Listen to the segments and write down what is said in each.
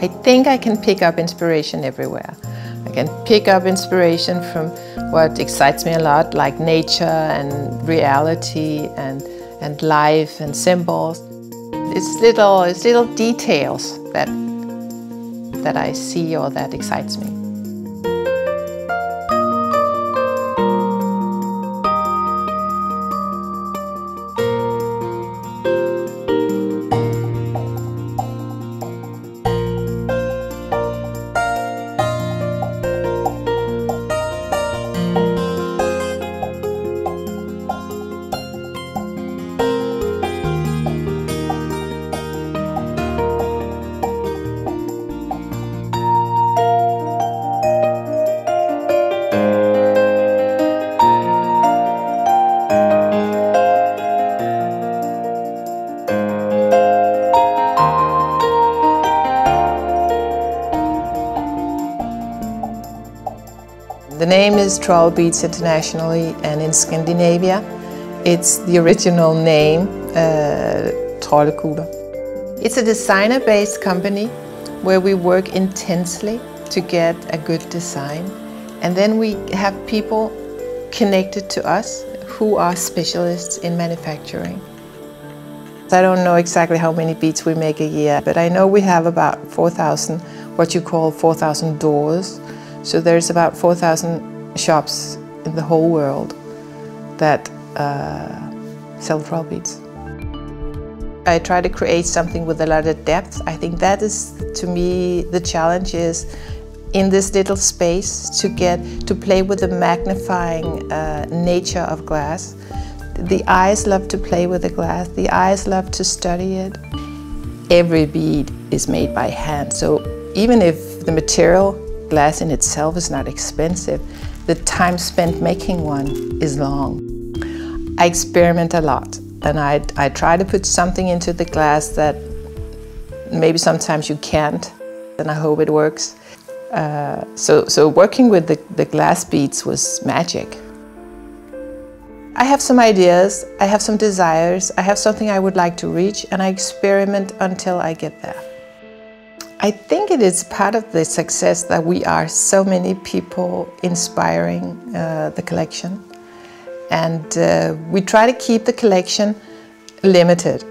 I think I can pick up inspiration everywhere. I can pick up inspiration from what excites me a lot, like nature and reality and life and symbols. It's little details that I see or that excites me. The name is Trollbeads internationally, and in Scandinavia it's the original name, Trollbeads. It's a designer-based company where we work intensely to get a good design, and then we have people connected to us who are specialists in manufacturing. I don't know exactly how many beads we make a year, but I know we have about 4,000, what you call 4,000 doors. So there's about 4,000 shops in the whole world that sell Trollbeads. I try to create something with a lot of depth. I think that is, to me, the challenge is in this little space to play with the magnifying nature of glass. The eyes love to play with the glass. The eyes love to study it. Every bead is made by hand. So even if the material glass in itself is not expensive, the time spent making one is long. I experiment a lot, and I try to put something into the glass that maybe sometimes you can't, and I hope it works. So working with the glass beads was magic. I have some ideas, I have some desires, I have something I would like to reach, and I experiment until I get there. I think it is part of the success that we are so many people inspiring the collection, and we try to keep the collection limited.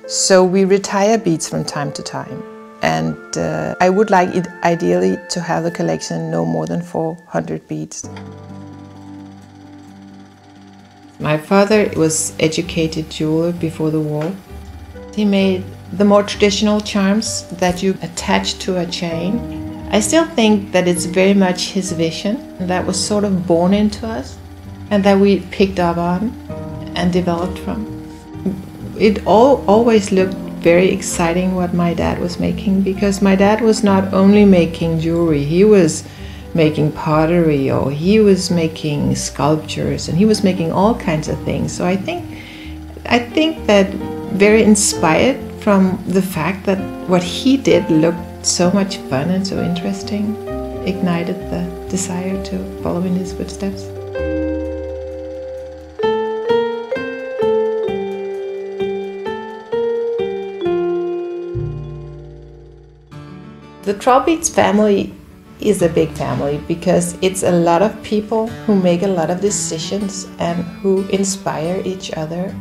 So we retire beads from time to time, and I would like it ideally to have the collection no more than 400 beads. My father was educated jeweler before the war. He made the more traditional charms that you attach to a chain. I still think that it's very much his vision that was sort of born into us and that we picked up on and developed from. It always looked very exciting what my dad was making, because my dad was not only making jewelry, he was making pottery, or he was making sculptures, and he was making all kinds of things. So I think that very inspired from the fact that what he did looked so much fun and so interesting, ignited the desire to follow in his footsteps. The Trollbeads family is a big family because it's a lot of people who make a lot of decisions and who inspire each other.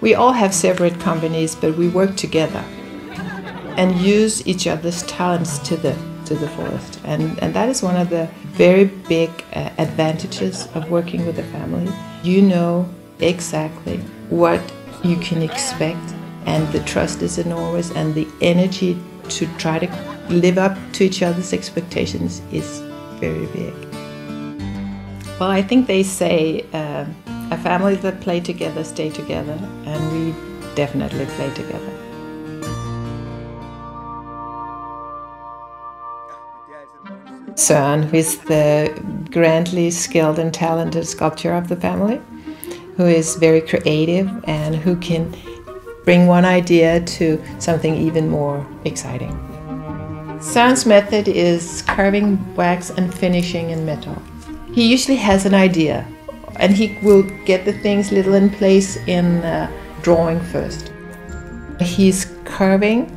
We all have separate companies, but we work together and use each other's talents to the fullest. And that is one of the very big advantages of working with a family. You know exactly what you can expect, and the trust is enormous, and the energy to try to live up to each other's expectations is very big. Well, I think they say a family that play together stay together, and we definitely play together. Søren, who is the grandly skilled and talented sculptor of the family, who is very creative and who can bring one idea to something even more exciting. Søren's method is carving wax and finishing in metal. He usually has an idea, and he will get the things little in place in drawing first. He's carving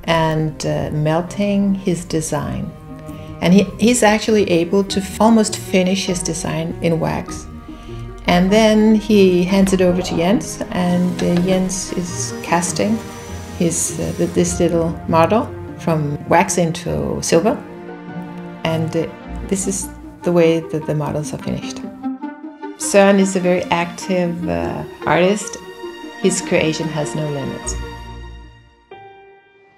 and melting his design. And he's actually able to almost finish his design in wax. And then he hands it over to Jens, and Jens is casting this little model from wax into silver. And this is the way that the models are finished. Søren is a very active artist. His creation has no limits.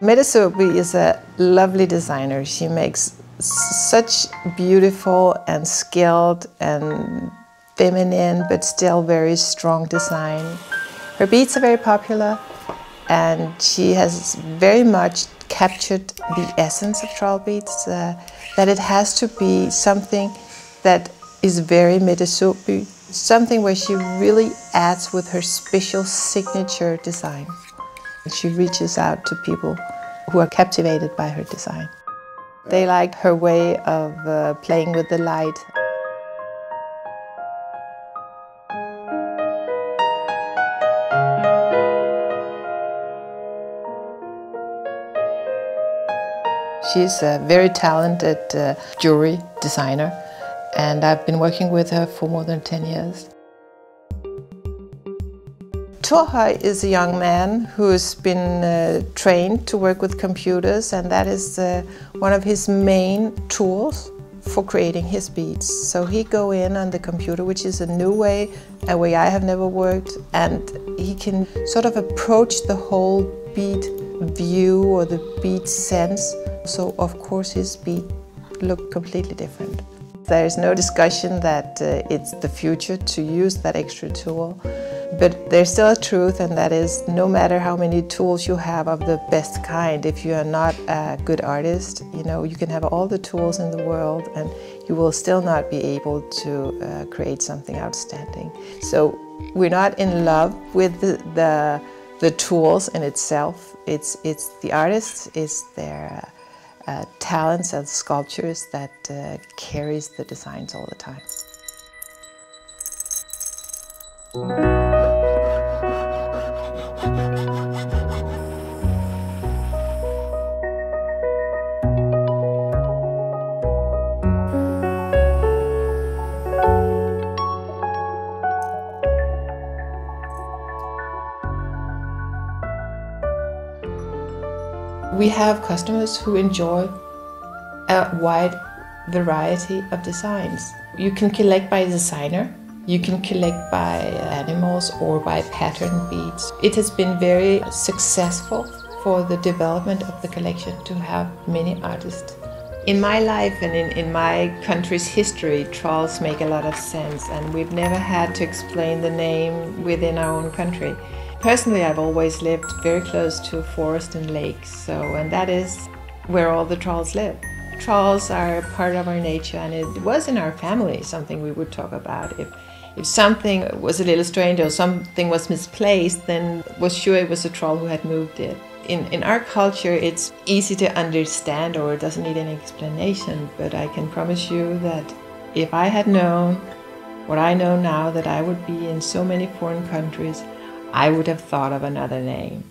Mette Soby is a lovely designer. She makes such beautiful and skilled and feminine but still very strong design. Her beads are very popular, and she has very much captured the essence of Trollbeads, that it has to be something that is very Mette Soby, something where she really adds with her special signature design. She reaches out to people who are captivated by her design. They like her way of playing with the light. She's a very talented jewelry designer, and I've been working with her for more than 10 years. Torhøj is a young man who's been trained to work with computers, and that is one of his main tools for creating his beads. So he go in on the computer, which is a new way, a way I have never worked, and he can sort of approach the whole bead view or the bead sense. So of course his bead look completely different. There's no discussion that it's the future to use that extra tool. But there's still a truth, and that is, no matter how many tools you have of the best kind, if you are not a good artist, you can have all the tools in the world and you will still not be able to create something outstanding. So we're not in love with the tools in itself. It's the artists, it's their talents and sculptures that carries the designs all the time. We have customers who enjoy a wide variety of designs. You can collect by designer, you can collect by animals or by pattern beads. It has been very successful for the development of the collection to have many artists. In my life and in my country's history, trolls make a lot of sense, and we've never had to explain the name within our own country. Personally, I've always lived very close to forest and lakes, and that is where all the trolls live. Trolls are a part of our nature, and it was in our family something we would talk about. If something was a little strange or something was misplaced, then was sure it was a troll who had moved it. In our culture, it's easy to understand, or it doesn't need any explanation, but I can promise you that if I had known what I know now, that I would be in so many foreign countries, I would have thought of another name.